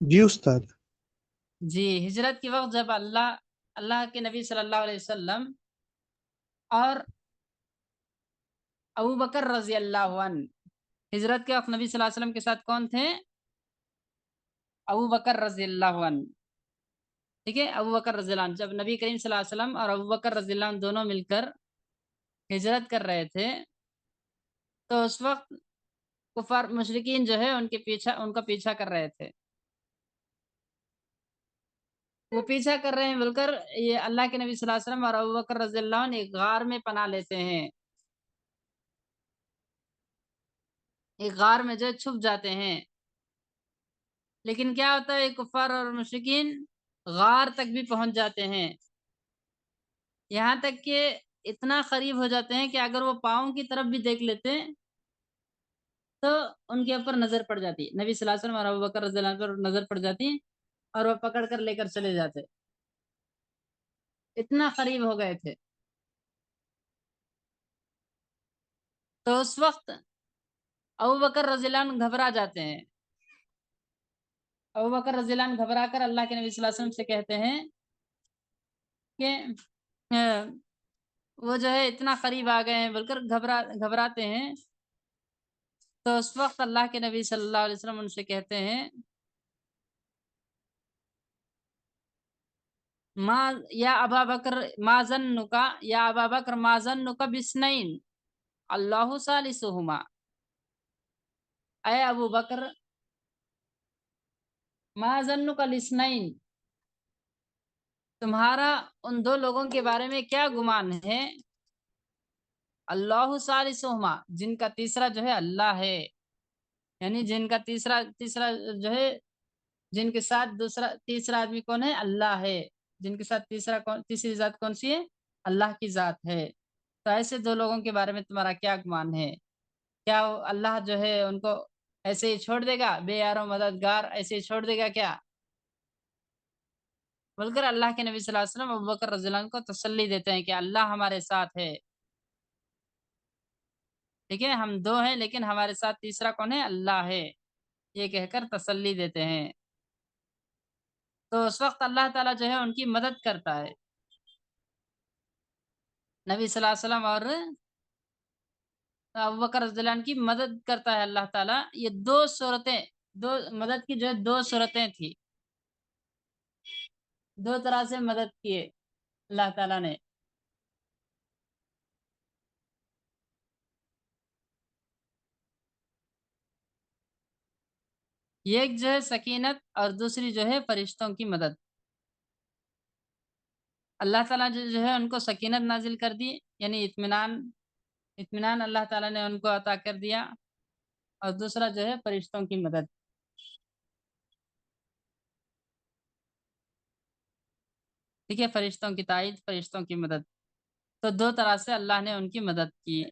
جی استاد. جی، ہجرت کے وقت جب اللہ کے نبی صلی اللہ علیہ وسلم اور ابو بکر رضی اللہ عنہ، ہجرت کے وقت نبی صلی اللہ علیہ وسلم کے ساتھ کون تھے؟ ابو بکر رضی اللہ عنہ. ٹھیک ہے، ابو بکر رضی اللہ عنہ جب نبی کریم صلی اللہ علیہ وسلم اور ابو بکر رضی اللہ عنہ دونوں مل کر ہجرت کر رہے تھے، تو اس وقت کفار مشرکین جو ہے ان کا پیچھا کر رہے تھے. وہ پیچھا کر رہے ہیں بول کر یہ اللہ کے نبی صلی اللہ علیہ وسلم اور ابو بکر رضی اللہ عنہ ایک غار میں پناہ لیتے ہیں. ایک غار میں جو چھپ جاتے ہیں. لیکن کیا ہوتا ہے، کفار اور مشرکین غار تک بھی پہنچ جاتے ہیں، یہاں تک کہ اتنا قریب ہو جاتے ہیں کہ اگر وہ پاؤں کی طرف بھی دیکھ لیتے تو ان کے اوپر نظر پڑ جاتی. نبی صلی اللہ علیہ وسلم اور ابو بکر رضی اللہ عنہ پر نظر پڑ جاتی اور وہ پکڑ کر لے کر چلے جاتے. اتنا قریب ہو گئے تھے. تو اس وقت ابو بکر رضی اللہ عنہ گھبرا جاتے ہیں. ابو بکر رضی اللہ عنہ گھبرا کر اللہ کے نبی صلی اللہ علیہ وسلم سے کہتے ہیں کہ وہ جو ہے اتنا قریب آ گئے ہیں بول کر گھبراتے ہیں. تو اس وقت اللہ کے نبی صلی اللہ علیہ وسلم ان سے کہتے ہیں یا ابا بکر ما ظنک بسنین اللہ ثالثہما. اے ابو بکر، ما ظنک بسنین، تمہارا ان دو لوگوں کے بارے میں کیا گمان ہے؟ اللہ ثالثہما، جن کا تیسرا جو ہے اللہ ہے. یعنی جن کا تیسرا جو ہے، جن کے ساتھ تیسرا آدمی کون ہے؟ اللہ ہے. جن کے ساتھ تیسری ذات کون سی ہے؟ اللہ کی ذات ہے. تو ایسے دو لوگوں کے بارے میں تمہارا کیا گمان ہے؟ کیا اللہ جو ہے ان کو ایسے ہی چھوڑ دے گا، بے یار و مددگار ایسے ہی چھوڑ دے گا کیا؟ بول کر اللہ کے نبی صلی اللہ علیہ وسلم ابو بکر رضی اللہ عنہ کو تسلی دیتے ہیں کہ اللہ ہمارے ساتھ ہے. ٹھیک ہے، ہم دو ہیں لیکن ہمارے ساتھ تیسرا کون ہے؟ اللہ ہے. یہ کہہ کر تسلی دیتے ہیں. تو اس وقت اللہ تعالیٰ جو ہے ان کی مدد کرتا ہے. نبی صلی اللہ علیہ وسلم اور ابو بکر رضی اللہ عنہ کی مدد کرتا ہے اللہ تعالیٰ. یہ دو مدد کی جو ہے دو صورتیں تھی، دو طرح سے مدد کیے اللہ تعالیٰ نے. ایک جو ہے سکینت اور دوسری جو ہے فرشتوں کی مدد. اللہ تعالیٰ جو ہے ان کو سکینت نازل کر دی، یعنی اطمینان اللہ تعالیٰ نے ان کو عطا کر دیا. اور دوسرا جو ہے فرشتوں کی مدد. ٹھیک ہے، فرشتوں کی تائید، فرشتوں کی مدد. تو دو طرح سے اللہ نے ان کی مدد کی.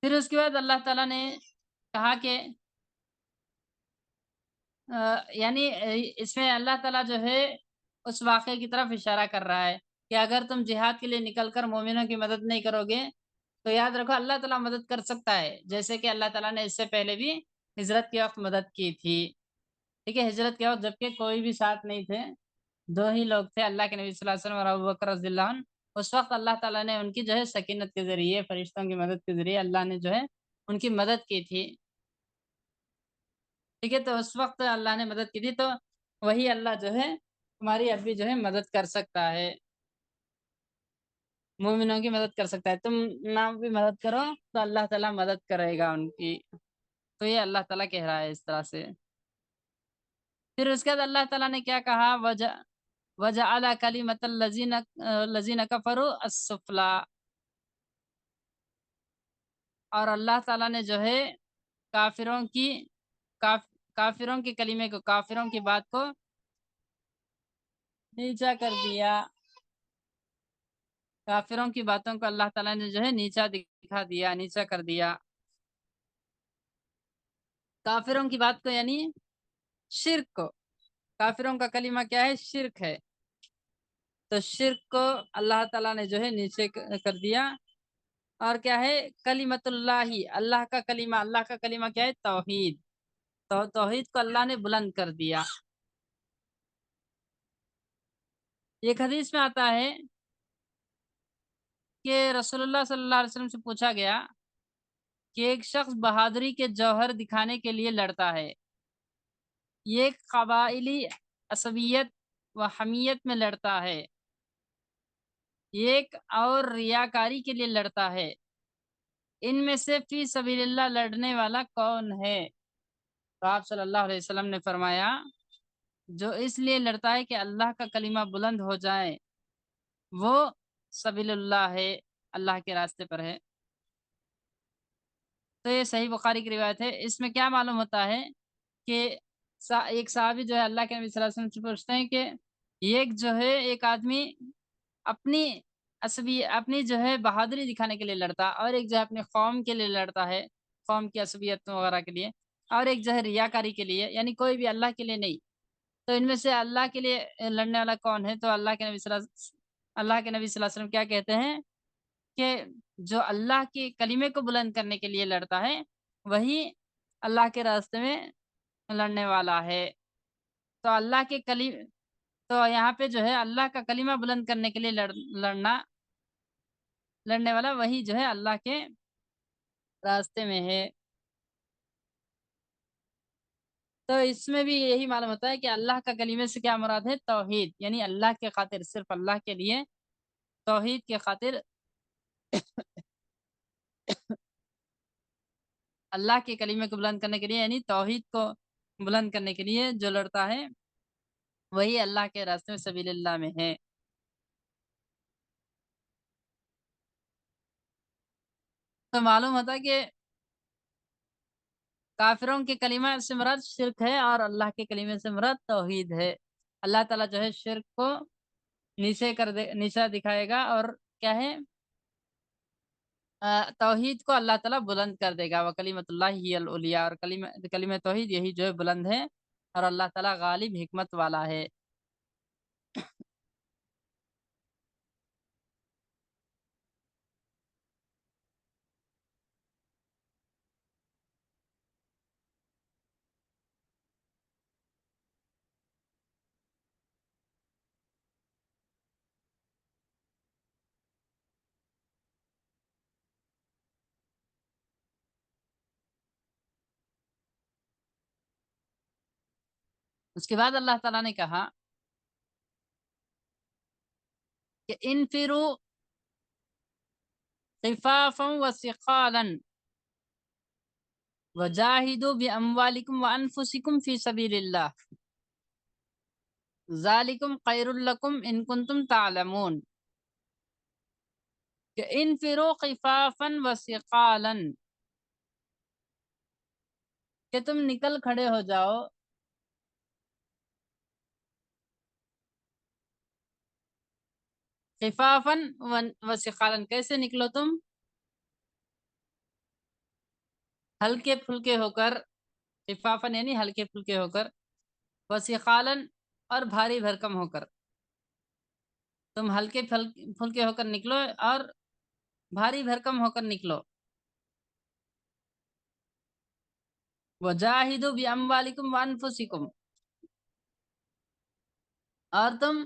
پھر اس کے بعد اللہ تعالیٰ نے کہا کہ یعنی اس میں اللہ تعالیٰ جو ہے اس واقعے کی طرف اشارہ کر رہا ہے کہ اگر تم جہاد کے لیے نکل کر مومنوں کی مدد نہیں کرو گے تو یاد رکھو اللہ تعالیٰ مدد کر سکتا ہے، جیسے کہ اللہ تعالیٰ نے اس سے پہلے بھی ہجرت کے وقت مدد کی تھی. ٹھیک ہے، ہجرت کے وقت جبکہ کوئی بھی ساتھ نہیں تھے، دو ہی لوگ تھے، اللہ کے نبی صلی اللہ علیہ وسلم اور ابو بکر رضی اللہ عنہ. اس وقت اللہ تعالیٰ نے ان کی جو ہے سکینت کے ذریعے، فرشتوں کی مدد کے ذریعے اللہ نے جو ہے ان کی مدد کی تھی. ٹھیک ہے، تو اس وقت اللہ نے مدد کی تھی، تو وہی اللہ جو ہے تمہاری اب بھی جو ہے مدد کر سکتا ہے، مومنوں کی مدد کر سکتا ہے. تم نہ بھی مدد کرو تو اللہ تعالیٰ مدد کرے گا ان کی. تو یہ اللہ تعالیٰ کہہ رہا ہے اس طرح سے. پھر اس کے بعد اللہ تعالیٰ نے کیا کہا؟ وَجَعَلَ كَلِمَةَ الَّذِينَ كَفَرُوا السُّفْلَىٰ. اور اللہ تعالیٰ نے جو ہے کافروں کے کلمے کو، کافروں کی بات کو نیچا کر دیا. کافروں کی باتوں کو اللہ تعالیٰ نے جو ہے نیچا دکھا دیا، نیچا کر دیا. کافروں کی بات کو یعنی شرک کو. کافروں کا کلمہ کیا ہے؟ شرک ہے. تو شرک کو اللہ تعالیٰ نے جو ہے نیچے کر دیا. اور کیا ہے؟ کلمت اللہ، اللہ کا کلمہ. اللہ کا کلمہ کیا ہے؟ توحید. تو توحید کو اللہ نے بلند کر دیا. ایک حدیث میں آتا ہے کہ رسول اللہ صلی اللہ علیہ وسلم سے پوچھا گیا کہ ایک شخص بہادری کے جوہر دکھانے کے لیے لڑتا ہے، یہ قبائلی عصبیت و حمیت میں لڑتا ہے، ایک اور ریاکاری کے لیے لڑتا ہے، ان میں سے فی سبیل اللہ لڑنے والا کون ہے؟ تو آپ صلی اللہ علیہ وسلم نے فرمایا جو اس لیے لڑتا ہے کہ اللہ کا کلمہ بلند ہو جائے وہ سبیل اللہ ہے، اللہ کے راستے پر ہے. تو یہ صحیح بخاری کی روایت ہے. اس میں کیا معلوم ہوتا ہے کہ ایک صحابی جو ہے اللہ کے نبی صلی اللہ علیہ وسلم سے پوچھتے ہیں کہ ایک جو ہے ایک آدمی اپنی اپنی جو ہے بہادری دکھانے کے لیے لڑتا، اور ایک جو ہے اپنے قوم کے لیے لڑتا ہے، قوم کی عصبیت وغیرہ کے لیے، اور ایک جو ہے ریاکاری کے لیے، یعنی کوئی بھی اللہ کے لیے نہیں. تو ان میں سے اللہ کے لیے لڑنے والا کون ہے؟ تو اللہ کے نبی صلی اللہ علیہ وسلم کیا کہتے ہیں کہ جو اللہ کے کلمے کو بلند کرنے کے لیے لڑتا ہے وہی اللہ کے راستے میں لڑنے والا ہے. تو اللہ کے تو یہاں پہ جو ہے اللہ کا کلمہ بلند کرنے کے لیے لڑنے والا وہی جو ہے اللہ کے راستے میں ہے. تو اس میں بھی یہی معلوم ہوتا ہے کہ اللہ کا کلمے سے کیا مراد ہے؟ توحید، یعنی اللہ کے خاطر، صرف اللہ کے لیے توحید کے خاطر اللہ کے کلمے کو بلند کرنے کے لیے، یعنی توحید کو بلند کرنے کے لیے جو لڑتا ہے وہی اللہ کے راستے میں سبیل اللہ میں ہے. تو معلوم ہوتا ہے کہ کافروں کے کلمہ سے مراد شرک ہے اور اللہ کے کلمے سے مراد توحید ہے. اللہ تعالیٰ جو ہے شرک کو نیچے دکھائے گا، اور کیا ہے؟ توحید کو اللہ تعالیٰ بلند کر دے گا. وہ کلمت اللہ ہی العلیٰ، اور کلمہ توحید یہی جو ہے بلند ہے، اور اللہ تعالیٰ غالب حکمت والا ہے. اس کے بعد اللہ تعالیٰ نے کہا کہ انفروا خفافا وثقالا وجاہدوا باموالکم وانفسکم فی سبیل اللہ ذالکم خیر لکم ان کنتم تعلمون. کہ انفروا خفافا وثقالا، کہ تم نکل کھڑے ہو جاؤ خفافا وثقالا. کیسے نکلو تم؟ ہلکے پھلکے ہو کر، خفافا یعنی ہلکے پھلکے ہو کر، وثقالا اور بھاری بھرکم ہو کر. تم ہلکے پھلکے ہو کر نکلو اور بھاری بھرکم ہو کر نکلو. وجاہدوا باموالکم وانفسکم، اور تم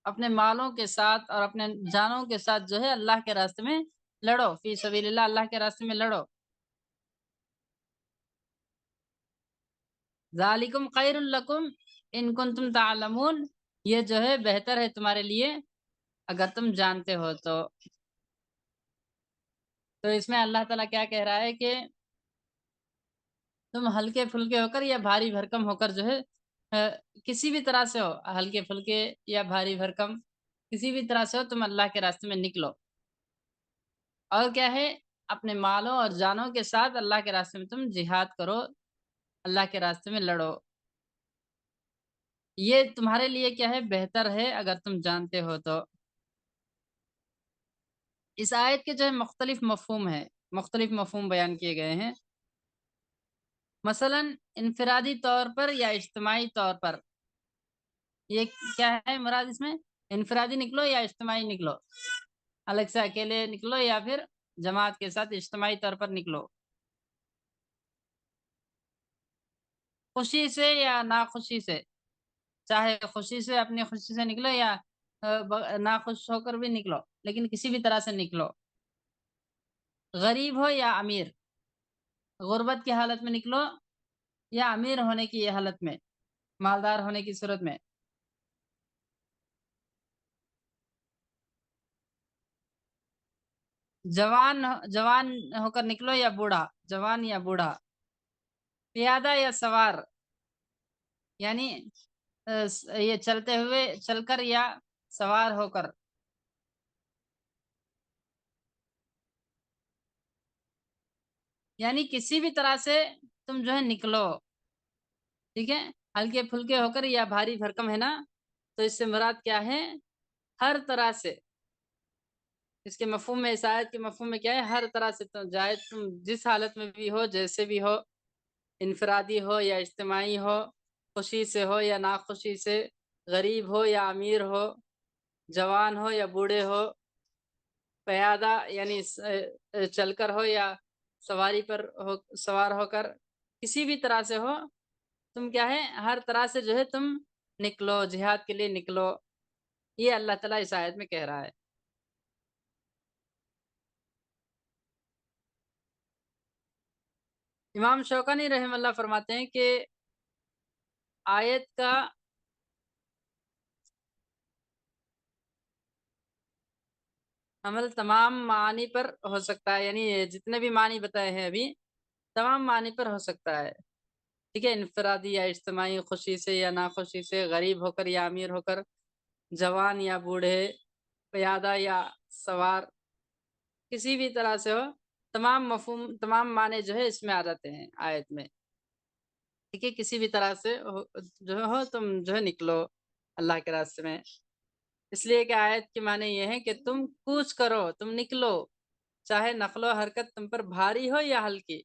اپنے مالوں کے ساتھ اور اپنے جانوں کے ساتھ جو ہے اللہ کے راستے میں لڑو، فی سبیل اللہ، اللہ کے راستے میں لڑو. ذالکم خیر لکم ان کنتم تعلمون، یہ جو ہے بہتر ہے تمہارے لیے اگر تم جانتے ہو تو. تو اس میں اللہ تعالیٰ کیا کہہ رہا ہے کہ تم ہلکے پھلکے ہو کر یا بھاری بھرکم ہو کر جو ہے کسی بھی طرح سے ہو، ہلکے پھلکے یا بھاری بھرکم کسی بھی طرح سے ہو، تم اللہ کے راستے میں نکلو. اور کیا ہے؟ اپنے مالوں اور جانوں کے ساتھ اللہ کے راستے میں تم جہاد کرو، اللہ کے راستے میں لڑو. یہ تمہارے لیے کیا ہے؟ بہتر ہے اگر تم جانتے ہو تو. اس آیت کے جو ہے مختلف مفہوم بیان کیے گئے ہیں. مثلا انفرادی طور پر یا اجتماعی طور پر یہ کیا ہے مراد اس میں؟ انفرادی نکلو یا اجتماعی نکلو، الگ سے اکیلے نکلو یا پھر جماعت کے ساتھ اجتماعی طور پر نکلو، خوشی سے یا ناخوشی سے، چاہے خوشی سے اپنی خوشی سے نکلو یا ناخوش ہو کر بھی نکلو، لیکن کسی بھی طرح سے نکلو، غریب ہو یا امیر، غربت کی حالت میں نکلو یا امیر ہونے کی حالت میں، مالدار ہونے کی صورت میں، جوان ہو کر نکلو یا بوڑھا، جوان یا بوڑھا، پیادہ یا سوار، یعنی یہ چلتے ہوئے چل کر یا سوار ہو کر، یعنی کسی بھی طرح سے تم جو ہے نکلو، ٹھیک ہے، ہلکے پھلکے ہو کر یا بھاری بھرکم ہے نا، تو اس سے مراد کیا ہے؟ ہر طرح سے، اس کے مفہوم میں، اس آیت کے مفہوم میں کیا ہے؟ ہر طرح سے تم جس حالت میں بھی ہو، جیسے بھی ہو، انفرادی ہو یا اجتماعی ہو، خوشی سے ہو یا ناخوشی سے، غریب ہو یا امیر ہو، جوان ہو یا بوڑھے ہو، پیادہ یعنی چل کر ہو یا سواری پر ہو، سوار ہو کر، کسی بھی طرح سے ہو، تم کیا ہے؟ ہر طرح سے جو ہے تم نکلو، جہاد کے لیے نکلو، یہ اللہ تعالیٰ اس آیت میں کہہ رہا ہے۔ امام شوکانی رحم اللہ فرماتے ہیں کہ آیت کا عمل تمام معانی پر ہو سکتا ہے، یعنی جتنے بھی معنی بتائے ہیں ابھی، تمام معنی پر ہو سکتا ہے، ٹھیک ہے، انفرادی یا اجتماعی، خوشی سے یا ناخوشی سے، غریب ہو کر یا امیر ہو کر، جوان یا بوڑھے، پیادہ یا سوار، کسی بھی طرح سے ہو، تمام مفہوم، تمام معنی جو ہے اس میں آ جاتے ہیں آیت میں، ٹھیک ہے، کسی بھی طرح سے جو ہو تم جو ہے نکلو اللہ کے راستے میں، اس لیے کہ آیت کے معنی یہ ہے کہ تم کوچ کرو، تم نکلو، چاہے نقل و حرکت تم پر بھاری ہو یا ہلکی،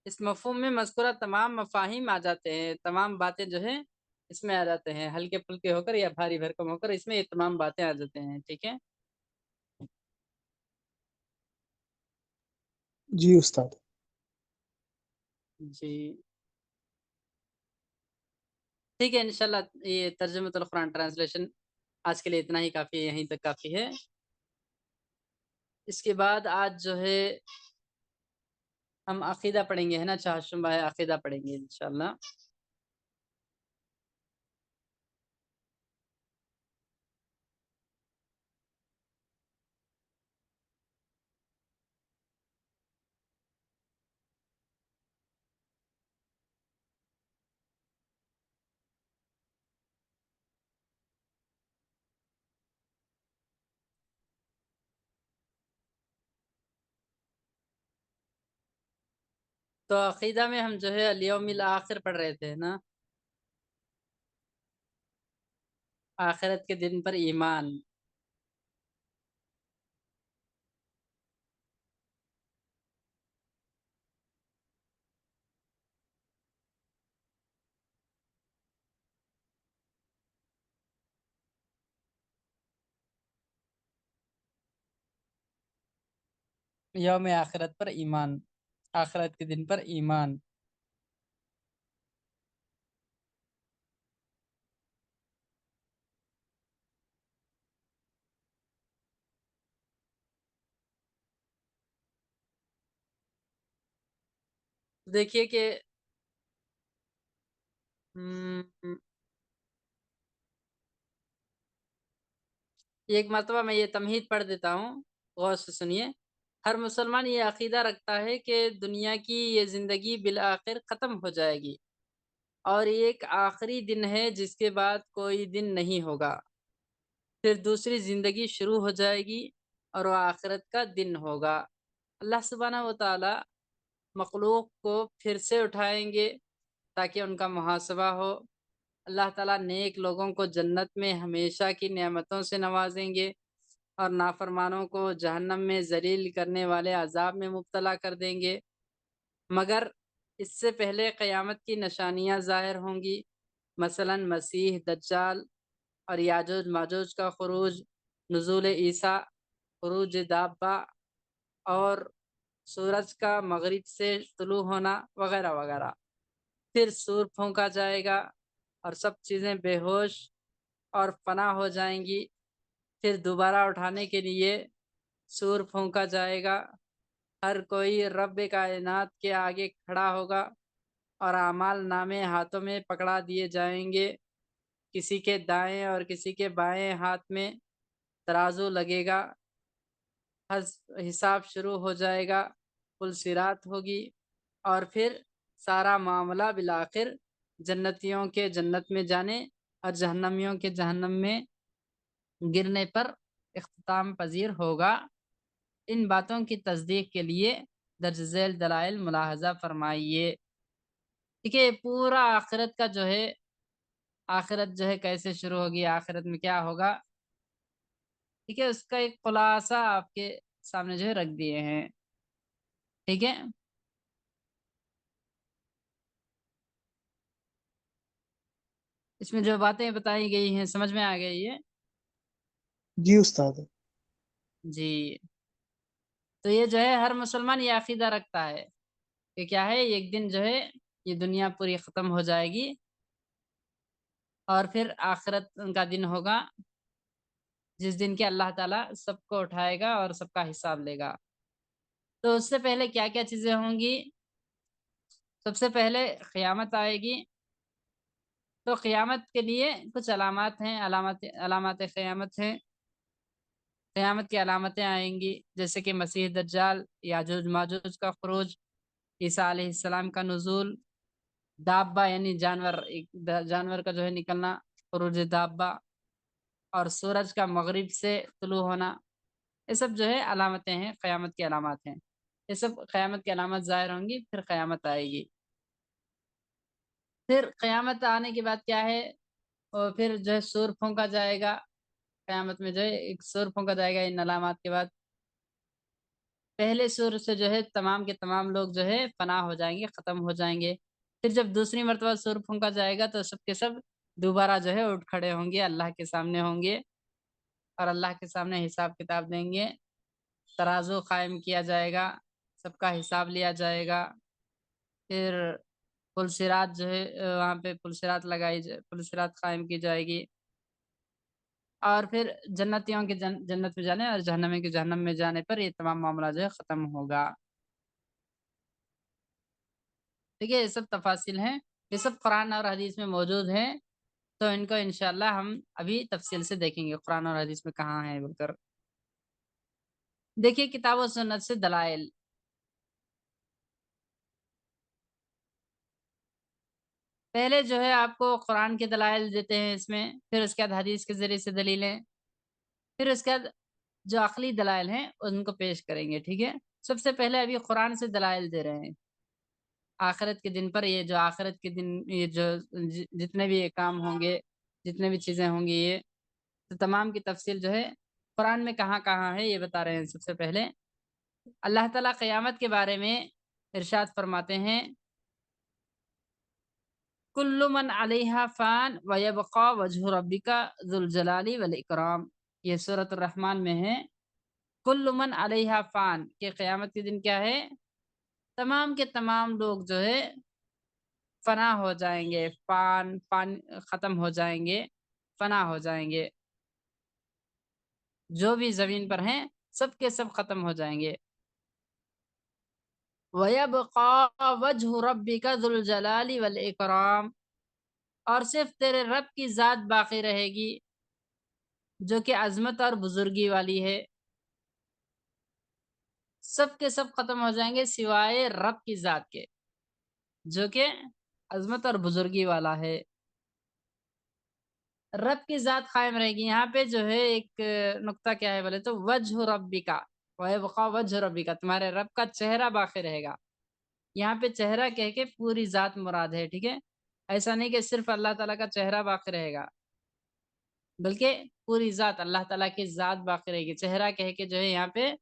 اس مفہوم میں مذکورہ تمام مفاہیم آ جاتے ہیں، تمام باتیں جو ہیں اس میں آ جاتے ہیں، ہلکے پھلکے ہو کر یا بھاری بھرکم ہو کر، اس میں یہ تمام باتیں آ جاتے ہیں، ٹھیک ہے جی استاد۔ جی، ٹھیک ہے، انشاءاللہ یہ ترجمہ القرآن ٹرانسلیشن آج کے لیے اتنا ہی کافی ہے، یہیں تک کافی ہے۔ اس کے بعد آج جو ہے ہم عقیدہ پڑھیں گے، ہے نا، چہارشنبہ ہے، عقیدہ پڑھیں گے انشاءاللہ۔ تو عقیدہ میں ہم جو ہے الیوم الآخر پڑھ رہے تھے نا، آخرت کے دن پر ایمان۔ یوم آخرت پر ایمان، آخرت کے دن پر ایمان۔ دیکھیے کہ ایک مرتبہ میں یہ تمہید پڑھ دیتا ہوں، غور سے سنیے۔ ہر مسلمان یہ عقیدہ رکھتا ہے کہ دنیا کی یہ زندگی بالآخر ختم ہو جائے گی، اور ایک آخری دن ہے جس کے بعد کوئی دن نہیں ہوگا، پھر دوسری زندگی شروع ہو جائے گی اور وہ آخرت کا دن ہوگا۔ اللہ سبحانہ و تعالی مخلوق کو پھر سے اٹھائیں گے تاکہ ان کا محاسبہ ہو۔ اللہ تعالیٰ نیک لوگوں کو جنت میں ہمیشہ کی نعمتوں سے نوازیں گے، اور نافرمانوں کو جہنم میں ذلیل کرنے والے عذاب میں مبتلا کر دیں گے، مگر اس سے پہلے قیامت کی نشانیاں ظاہر ہوں گی۔ مثلا مسیح دجال اور یاجوج ماجوج کا خروج، نزول عیسیٰ، خروج دابہ، اور سورج کا مغرب سے طلوع ہونا وغیرہ وغیرہ۔ پھر سور پھونکا جائے گا اور سب چیزیں بے ہوش اور فنا ہو جائیں گی۔ پھر دوبارہ اٹھانے کے لیے سور پھونکا جائے گا، ہر کوئی رب کائنات کے آگے کھڑا ہوگا اور اعمال نامے ہاتھوں میں پکڑا دیے جائیں گے، کسی کے دائیں اور کسی کے بائیں ہاتھ میں ترازو لگے گا، حساب شروع ہو جائے گا، پل صراط ہوگی، اور پھر سارا معاملہ بالآخر جنتیوں کے جنت میں جانے اور جہنمیوں کے جہنم میں گرنے پر اختتام پذیر ہوگا۔ ان باتوں کی تصدیق کے لیے درج ذیل دلائل ملاحظہ فرمائیے۔ ٹھیک ہے، پورا آخرت کا جو ہے، آخرت جو ہے کیسے شروع ہوگی، آخرت میں کیا ہوگا، ٹھیک ہے، اس کا ایک خلاصہ آپ کے سامنے جو ہے رکھ دیے ہیں۔ ٹھیک ہے، اس میں جو باتیں بتائی گئی ہیں سمجھ میں آ گئی ہے؟ جی استاد۔ جی، تو یہ جو ہے ہر مسلمان یہ عقیدہ رکھتا ہے کہ کیا ہے، ایک دن جو ہے یہ دنیا پوری ختم ہو جائے گی اور پھر آخرت کا دن ہوگا، جس دن کے اللہ تعالیٰ سب کو اٹھائے گا اور سب کا حساب لے گا۔ تو اس سے پہلے کیا کیا چیزیں ہوں گی؟ سب سے پہلے قیامت آئے گی۔ تو قیامت کے لیے کچھ علامات ہیں، علامات قیامت ہیں۔ قیامت کی علامتیں آئیں گی جیسے کہ مسیح دجال، یاجوج ماجوج کا خروج، عیسیٰ علیہ السلام کا نزول، دابہ یعنی جانور کا جو ہے نکلنا، خروج دابہ، اور سورج کا مغرب سے طلوع ہونا۔ یہ سب جو ہے علامتیں ہیں، قیامت کی علامات ہیں۔ یہ سب قیامت کی علامت ظاہر ہوں گی، پھر قیامت آئے گی۔ پھر قیامت آنے کے بعد کیا ہے، اور پھر جو ہے سور پھونکا جائے گا۔ قیامت میں جو ہے ایک سور پھونکا جائے گا ان علامات کے بعد۔ پہلے سور سے جو ہے تمام کے تمام لوگ جو ہے فنا ہو جائیں گے، ختم ہو جائیں گے۔ پھر جب دوسری مرتبہ سور پھونکا جائے گا تو سب کے سب دوبارہ جو ہے اٹھ کھڑے ہوں گے، اللہ کے سامنے ہوں گے اور اللہ کے سامنے حساب کتاب دیں گے، ترازو قائم کیا جائے گا، سب کا حساب لیا جائے گا۔ پھر پل صراط جو ہے وہاں پہ پل صراط پل صراط قائم کی جائے گی، اور پھر جنتیوں کے جنت میں جانے اور جہنمی کے جہنم میں جانے پر یہ تمام معاملہ جو ہے ختم ہوگا۔ ٹھیک ہے، یہ سب تفاصیل ہیں، یہ سب قرآن اور حدیث میں موجود ہیں، تو ان کو انشاءاللہ ہم ابھی تفصیل سے دیکھیں گے قرآن اور حدیث میں کہاں ہیں بول کر۔ دیکھیے کتاب و سنت سے دلائل۔ پہلے جو ہے آپ کو قرآن کے دلائل دیتے ہیں اس میں، پھر اس کے بعد حدیث کے ذریعے سے دلیلیں، پھر اس کے بعد جو عقلی دلائل ہیں ان کو پیش کریں گے۔ ٹھیک ہے، سب سے پہلے ابھی قرآن سے دلائل دے رہے ہیں آخرت کے دن پر۔ یہ جو آخرت کے دن یہ جو جتنے بھی کام ہوں گے، جتنے بھی چیزیں ہوں گی، یہ تو تمام کی تفصیل جو ہے قرآن میں کہاں کہاں ہے یہ بتا رہے ہیں۔ سب سے پہلے اللہ تعالیٰ قیامت کے بارے میں ارشاد فرماتے ہیں، کل من علیہا فان ویبقا وجہ ربک ذو الجلال والاکرام، یہ سورۃ الرحمن میں ہے۔ کل من علیہا فان کہ قیامت کے دن کیا ہے، تمام کے تمام لوگ جو ہے فنا ہو جائیں گے، فان ختم ہو جائیں گے، فنا ہو جائیں گے، جو بھی زمین پر ہیں سب کے سب ختم ہو جائیں گے۔ وَيَبْقَى وَجْهُ رَبِّكَ ذُو الْجَلَالِ وَالْإِكْرَامِ، اور صرف تیرے رب کی ذات باقی رہے گی جو کہ عظمت اور بزرگی والی ہے۔ سب کے سب ختم ہو جائیں گے سوائے رب کی ذات کے جو کہ عظمت اور بزرگی والا ہے۔ رب کی ذات قائم رہے گی۔ یہاں پہ جو ہے ایک نقطہ کیا ہے بولے تو وجہ ربکا، وَيَبْقَى وَجْهُ رَبِّكَ، تمہارے رب کا چہرہ باقی رہے گا۔ یہاں پہ چہرہ کہہ کے پوری ذات مراد ہے۔ ٹھیک ہے، ایسا نہیں کہ صرف اللہ تعالیٰ کا چہرہ باقی رہے گا، بلکہ پوری ذات اللہ تعالیٰ کی ذات باقی رہے گی۔ چہرہ کہہ کے جو ہے یہاں پہ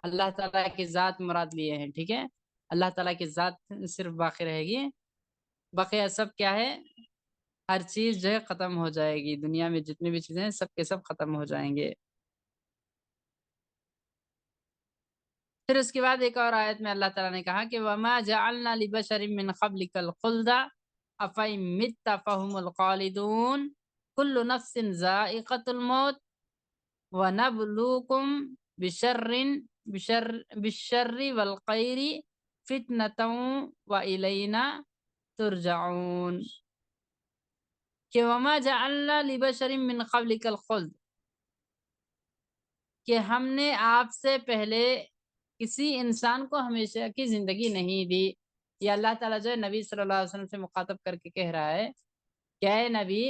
اللہ تعالیٰ کی ذات مراد لیے ہیں۔ ٹھیک ہے، اللہ تعالیٰ کی ذات صرف باقی رہے گی، بقیہ سب کیا ہے ہر چیز جو ہے ختم ہو جائے گی، دنیا میں جتنی بھی چیزیں ہیں سب کے سب ختم ہو جائیں گے۔ پھر اس کے بعد ایک اور آیت میں اللہ تعالیٰ نے کہا کہ وَمَا جَعَلْنَا لِبَشَرٍ مِّن قَبْلِكَ الْخُلْدَ أَفَإِن مِّتَّ فَهُمُ الْخَالِدُونَ كُلُّ نَفْسٍ ذَائِقَةُ الْمَوْتِ وَنَبْلُوكُم بالشر والخير فتنة وإلينا ترجعون کہ وما جعلنا لبشر من قبلك الخلد، کہ ہم نے آپ سے پہلے کسی انسان کو ہمیشہ کی زندگی نہیں دی۔ یہ اللہ تعالیٰ جو ہے نبی صلی اللہ علیہ وسلم سے مخاطب کر کے کہہ رہا ہے کہ اے نبی،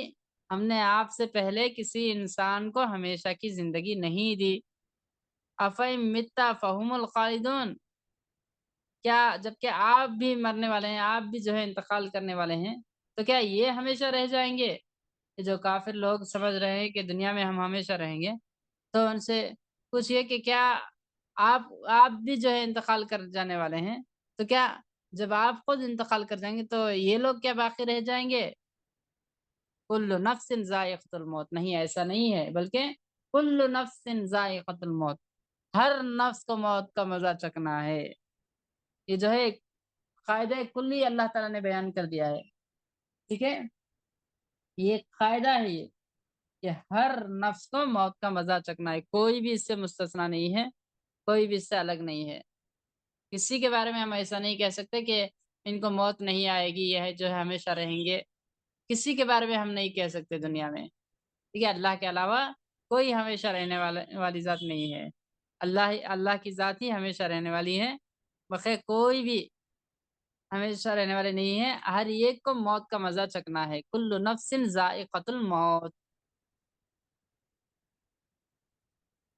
ہم نے آپ سے پہلے کسی انسان کو ہمیشہ کی زندگی نہیں دی۔ افَإِن مِتَّ فَهُمُ الْخَالِدُونَ، کیا جبکہ آپ بھی مرنے والے ہیں، آپ بھی جو ہے انتقال کرنے والے ہیں، تو کیا یہ ہمیشہ رہ جائیں گے؟ یہ جو کافر لوگ سمجھ رہے ہیں کہ دنیا میں ہم ہمیشہ رہیں گے، تو ان سے پوچھئے کہ کیا آپ بھی جو ہے انتقال کر جانے والے ہیں، تو کیا جب آپ خود انتقال کر جائیں گے تو یہ لوگ کیا باقی رہ جائیں گے؟ کل نفس ذائقۃ الموت، نہیں ایسا نہیں ہے، بلکہ کل نفس ذائقۃ الموت، ہر نفس کو موت کا مزہ چکھنا ہے۔ یہ جو ہے ایک قاعدہ کلی اللہ تعالیٰ نے بیان کر دیا ہے، ٹھیک ہے؟ یہ ایک قاعدہ ہے یہ کہ ہر نفس کو موت کا مزہ چکھنا ہے، کوئی بھی اس سے مستثنا نہیں ہے، کوئی بھی اس سے الگ نہیں ہے۔ کسی کے بارے میں ہم ایسا نہیں کہہ سکتے کہ ان کو موت نہیں آئے گی، یہ ہے جو ہے ہمیشہ رہیں گے، کسی کے بارے میں ہم نہیں کہہ سکتے دنیا میں، ٹھیک ہے؟ اللہ کے علاوہ کوئی ہمیشہ رہنے والی ذات نہیں ہے، اللہ کی ذات ہی ہمیشہ رہنے والی ہے، بخیر کوئی بھی ہمیشہ رہنے والے نہیں ہیں، ہر ایک کو موت کا مزہ چکنا ہے۔ کل نفس ذائقۃ الموت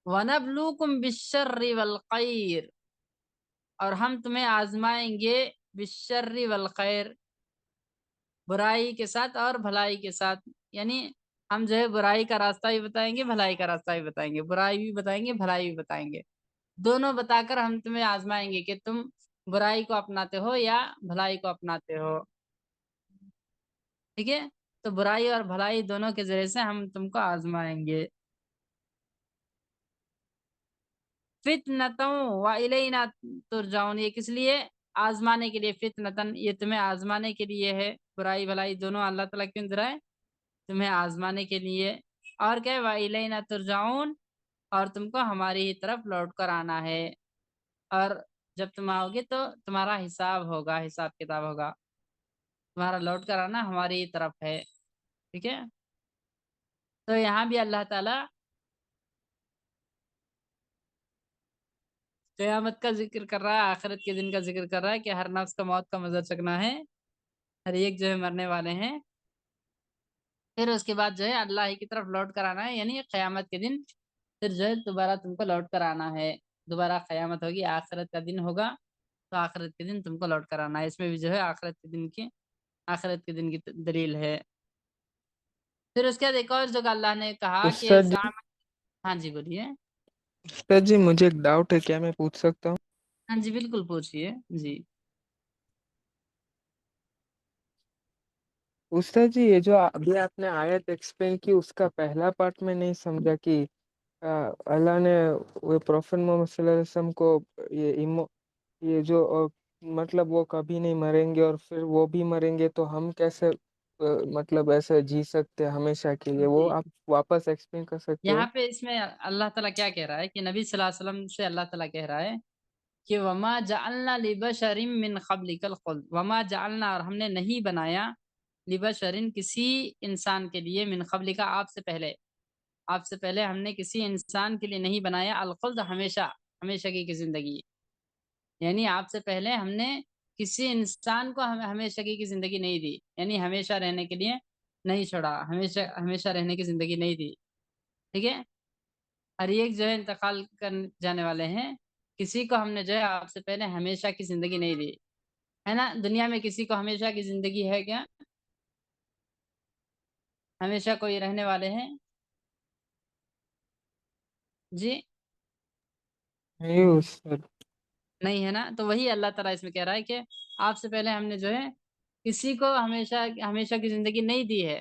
وَنَبْلُوكُم بِالشَّرِّ وَالْخَيْرِ، اور ہم تمہیں آزمائیں گے بالشر والخیر، برائی کے ساتھ اور بھلائی کے ساتھ، یعنی ہم جو ہے برائی کا راستہ بھی بتائیں گے، بھلائی کا راستہ بھی بتائیں گے، برائی بھی بتائیں گے، بھلائی بھی بتائیں گے، دونوں بتا کر ہم تمہیں آزمائیں گے کہ تم برائی کو اپناتے ہو یا بھلائی کو اپناتے ہو، ٹھیک ہے؟ تو برائی اور بھلائی دونوں کے ذریعے سے ہم تم کو آزمائیں گے۔ فتنتوں وَإِلَيْنَا ترجعون، یہ کس لیے؟ آزمانے کے لیے، فتنتن یہ تمہیں آزمانے کے لیے ہے، برائی بھلائی دونوں اللہ تعالیٰ کیوں دے رہا ہے؟ تمہیں آزمانے کے لیے، اور کیا ہے؟ وَإِلَيْنَا ترجعون، اور تم کو ہماری ہی طرف لوٹ کر آنا ہے، اور جب تم آؤ گے تو تمہارا حساب ہوگا، حساب کتاب ہوگا، تمہارا لوٹ کر آنا ہماری ہی طرف ہے، ٹھیک ہے؟ تو یہاں بھی اللہ تعالیٰ قیامت کا ذکر کر رہا ہے، آخرت کے دن کا ذکر کر رہا ہے کہ ہر نفس کا موت کا مزہ چکنا ہے، ہر ایک جو ہے مرنے والے ہیں، پھر اس کے بعد جو ہے اللہ ہی کی طرف لوٹ کر آنا ہے، یعنی قیامت کے دن پھر جو ہے دوبارہ تم کو لوٹ کر آنا ہے، دوبارہ قیامت ہوگی، آخرت کا دن ہوگا، تو آخرت کے دن تم کو لوٹ کر آنا ہے، اس میں بھی جو ہے آخرت کے دن کی دلیل ہے۔ پھر اس کے بعد ایک اور جگہ اللہ نے کہا کہ استاد جی ہاں جی بولیے۔ استاد جی مجھے ایک ڈاؤٹ ہے، کیا میں پوچھ سکتا ہوں؟ ہاں جی بالکل پوچھیے جی۔ استاد جی یہ جو ابھی آپ نے آیت ایکسپلین کی، اس کا پہلا پارٹ میں نہیں سمجھا کہ اللہ نے وہ پروفٹ محمد صلی اللہ علیہ وسلم کو یہ جو مطلب وہ کبھی نہیں مریں گے اور پھر وہ بھی مریں گے، تو ہم کیسے مطلب ایسے جی سکتے ہیں ہمیشہ کے لیے؟ وہ جی آپ واپس ایکسپلین کر سکتے ہو؟ یہاں پہ اس میں اللہ تعالیٰ کیا کہہ رہا ہے کہ نبی صلی اللہ علیہ وسلم سے اللہ تعالیٰ کہہ رہا ہے کہ وما جعلنا لبشر من قبلک الخلد، وما جعلنا، اور ہم نے نہیں بنایا، لبشر کسی انسان کے لیے، من قبلک آپ سے پہلے ہم نے کسی انسان کے لیے نہیں بنایا، الخلد ہمیشہ کی زندگی، یعنی آپ سے پہلے ہم نے کسی انسان کو ہمیشہ کی زندگی نہیں دی، یعنی ہمیشہ رہنے کے لیے نہیں چھوڑا، ہمیشہ رہنے کی زندگی نہیں دی، ٹھیک ہے؟ ہر ایک جو ہے انتقال کر جانے والے ہیں، کسی کو ہم نے جو ہے آپ سے پہلے ہمیشہ کی زندگی نہیں دی ہے نا؟ دنیا میں کسی کو ہمیشہ کی زندگی ہے کیا؟ ہمیشہ کوئی رہنے والے ہیں؟ جی نہیں استاد۔ نہیں ہے نا؟ تو وہی اللہ تعالیٰ اس میں کہہ رہا ہے کہ آپ سے پہلے ہم نے جو ہے کسی کو ہمیشہ کی زندگی نہیں دی ہے،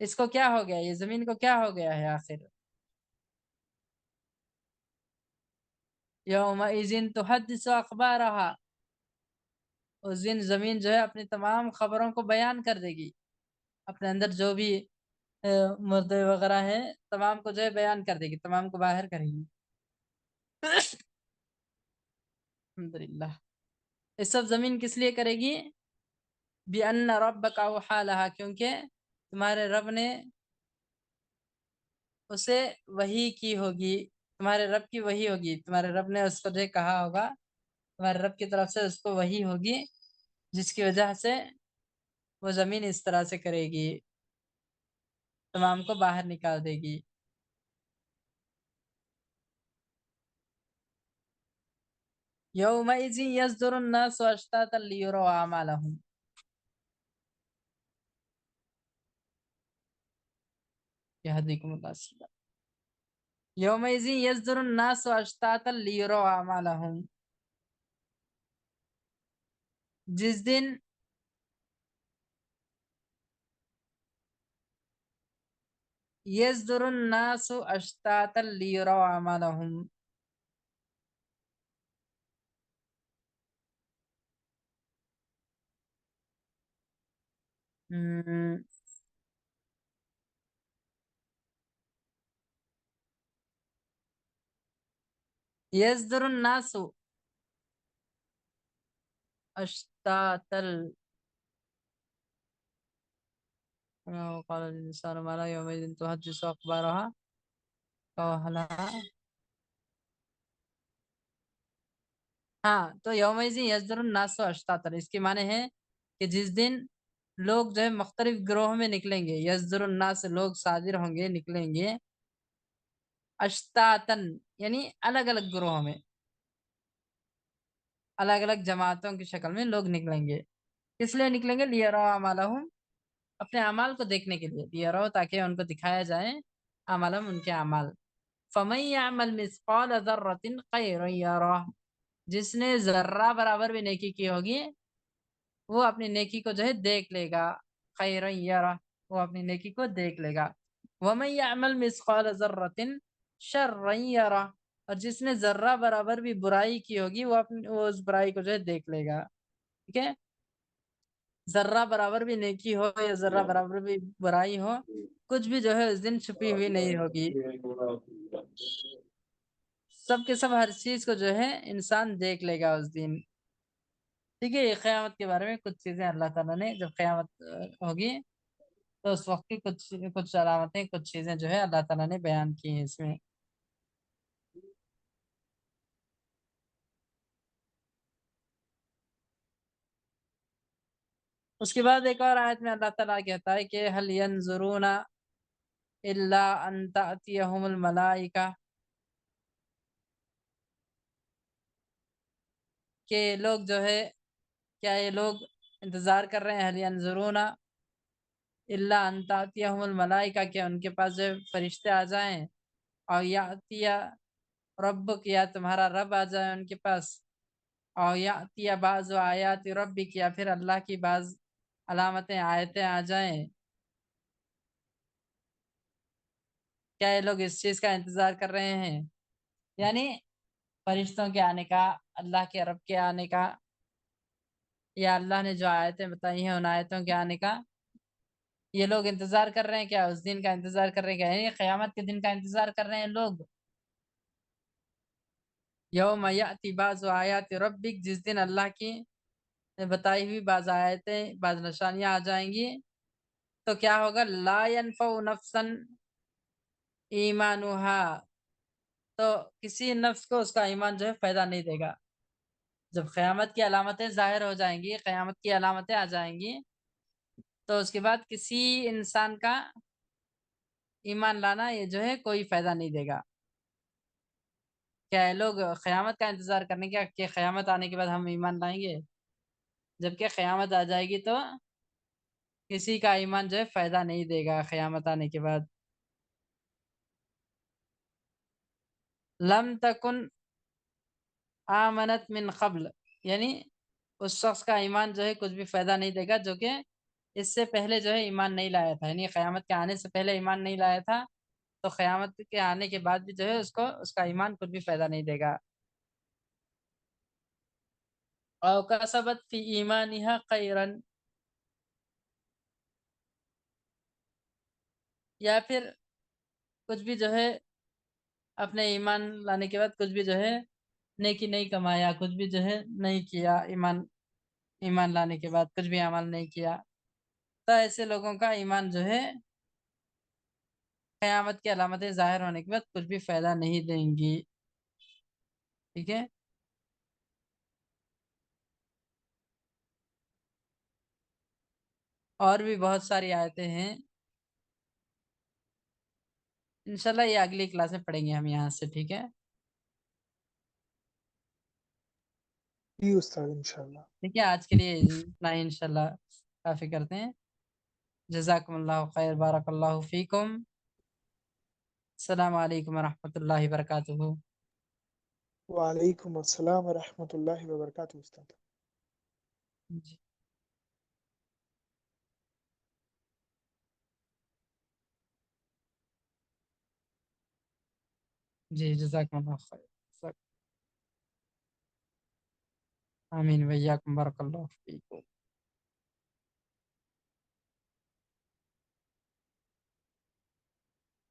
اس کو کیا ہو گیا، یہ زمین کو کیا ہو گیا ہے آخر؟ یومئذ تحدث اخبارها، اس دن زمین جو ہے اپنی تمام خبروں کو بیان کر دے گی، اپنے اندر جو بھی مردے وغیرہ ہیں تمام کو جو ہے بیان کر دے گی، تمام کو باہر کرے گی۔ الحمدللہ۔ یہ سب زمین کس لیے کرے گی؟ بِأَنَّ رَبَّكَ أَوْحَىٰ لَهَا، کیونکہ تمہارے رب نے اسے وحی کی ہوگی، تمہارے رب کی وحی ہوگی، تمہارے رب نے اس کو جو کہا ہوگا، تمہارے رب کی طرف سے اس کو وحی ہوگی، جس کی وجہ سے وہ زمین اس طرح سے کرے گی، تمام کو باہر نکال دے گی۔ یومئذ یصدر الناس اشتاتا لیروا اعمالهم، یہدیکم اللہ سبحانہ۔ یومئذ یصدر الناس اشتاتا لیروا اعمالهم، جس دن یصدر الناس اشتاتا لیروا اعمالهم، یصدر الناس اشتاتا وقال الانسان ما لا يومئذ تحدث اخبارها ہاں، تو یومئذ یصدر الناس اشتاتا، اس کے معنی ہے کہ جس دن لوگ جو ہے مختلف گروہ میں نکلیں گے، یصدر الناس لوگ صادر ہوں گے، نکلیں گے، اشتاتن یعنی الگ الگ گروہوں میں، الگ الگ جماعتوں کی شکل میں لوگ نکلیں گے۔ کس لیے نکلیں گے؟ لیروا اعمالہم، اپنے اعمال کو دیکھنے کے لیے، لیروا تاکہ ان کو دکھایا جائے اعمالہم، ان کے اعمال۔ فمن یعمل مثقال ذرۃ خیرا یرہ، جس نے ذرہ برابر بھی نیکی کی ہوگی وہ اپنی نیکی کو جو ہے دیکھ لے گا، خیرا یرہ، وہ اپنی نیکی کو دیکھ لے گا۔ ومن یعمل مثقال ذرۃ شرا یرہ، اور جس نے ذرہ برابر بھی برائی کی ہوگی وہ اس برائی کو جو ہے دیکھ لے گا۔ ٹھیک ہے، ذرہ برابر بھی نیکی ہو یا ذرہ برابر بھی برائی ہو، کچھ بھی جو ہے اس دن چھپی ہوئی نہیں ہوگی، سب کے سب ہر چیز کو جو ہے انسان دیکھ لے گا اس دن۔ ٹھیک ہے، یہ قیامت کے بارے میں کچھ چیزیں اللہ تعالیٰ نے، جب قیامت ہوگی تو اس وقت کی کچھ علامتیں، کچھ چیزیں جو ہے اللہ تعالیٰ نے بیان کی ہیں اس میں۔ اس کے بعد ایک اور آیت میں اللہ تعالیٰ کہتا ہے کہ هل ينظرون الا ان تأتيهم الملائکہ، کہ لوگ جو ہے، کیا یہ لوگ انتظار کر رہے ہیں، هل ينظرون الا ان تأتيهم الملائکہ، کہ ان کے پاس جو فرشتے آ جائیں، اور یأتی ربک، یا تمہارا رب آ جائے ان کے پاس، اور یأتی بعض آیات ربک، یا پھر اللہ کی بعض علامتیں، آیتیں آ جائیں، کیا یہ لوگ اس چیز کا انتظار کر رہے ہیں؟ یعنی فرشتوں کے آنے کا، اللہ کے رب کے آنے کا، یا اللہ نے جو آیتیں بتائی ہیں ان آیتوں کے آنے کا، یہ لوگ انتظار کر رہے ہیں کیا؟ اس دن کا انتظار کر رہے ہیں کیا؟ یعنی قیامت کے دن کا انتظار کر رہے ہیں لوگ۔ یوم یأتی بعض آیات ربک، جس دن اللہ کی بتائی ہوئی بعض آیتیں، بعض نشانیاں آ جائیں گی، تو کیا ہوگا؟ لا ينفع نفسا ایمانها، تو کسی نفس کو اس کا ایمان جو ہے فائدہ نہیں دے گا۔ جب قیامت کی علامتیں ظاہر ہو جائیں گی، قیامت کی علامتیں آ جائیں گی، تو اس کے بعد کسی انسان کا ایمان لانا یہ جو ہے کوئی فائدہ نہیں دے گا۔ کیا یہ لوگ قیامت کا انتظار کرنے کا کہ قیامت آنے کے بعد ہم ایمان لائیں گے؟ جبکہ قیامت آ جائے گی تو کسی کا ایمان جو ہے فائدہ نہیں دے گا قیامت آنے کے بعد۔ لم تکن آمنت من قبل، یعنی اس شخص کا ایمان جو ہے کچھ بھی فائدہ نہیں دے گا جو کہ اس سے پہلے جو ہے ایمان نہیں لایا تھا، یعنی قیامت کے آنے سے پہلے ایمان نہیں لایا تھا، تو قیامت کے آنے کے بعد بھی جو ہے اس کو اس کا ایمان کچھ بھی فائدہ نہیں دے گا. او کسبت فی ایمانها خیرا، یا پھر کچھ بھی جو ہے اپنے ایمان لانے کے بعد کچھ بھی جو ہے نیکی نہیں کمایا، کچھ بھی جو ہے نہیں کیا، ایمان لانے کے بعد کچھ بھی عمل نہیں کیا، تو ایسے لوگوں کا ایمان جو ہے قیامت کی علامتیں ظاہر ہونے کے بعد کچھ بھی فائدہ نہیں دیں گی. ٹھیک ہے. اور بھی بہت ساری آیتیں ہیں، انشاءاللہ یہ اگلی کلاس میں پڑھیں گے ہم یہاں سے. ٹھیک ہے. جی استاد انشاءاللہ. ٹھیک ہے، آج کے لیے اتنا ہی انشاءاللہ کافی کرتے ہیں. جزاکم اللہ خیر، بارک اللہ فیکم. السلام علیکم ورحمۃ اللہ وبرکاتہ. وعلیکم السلام ورحمۃ اللہ وبرکاتہ استاد. جی جی جزاکم اللہ خیر. آمین ویاکم، بارک اللہ فیکم.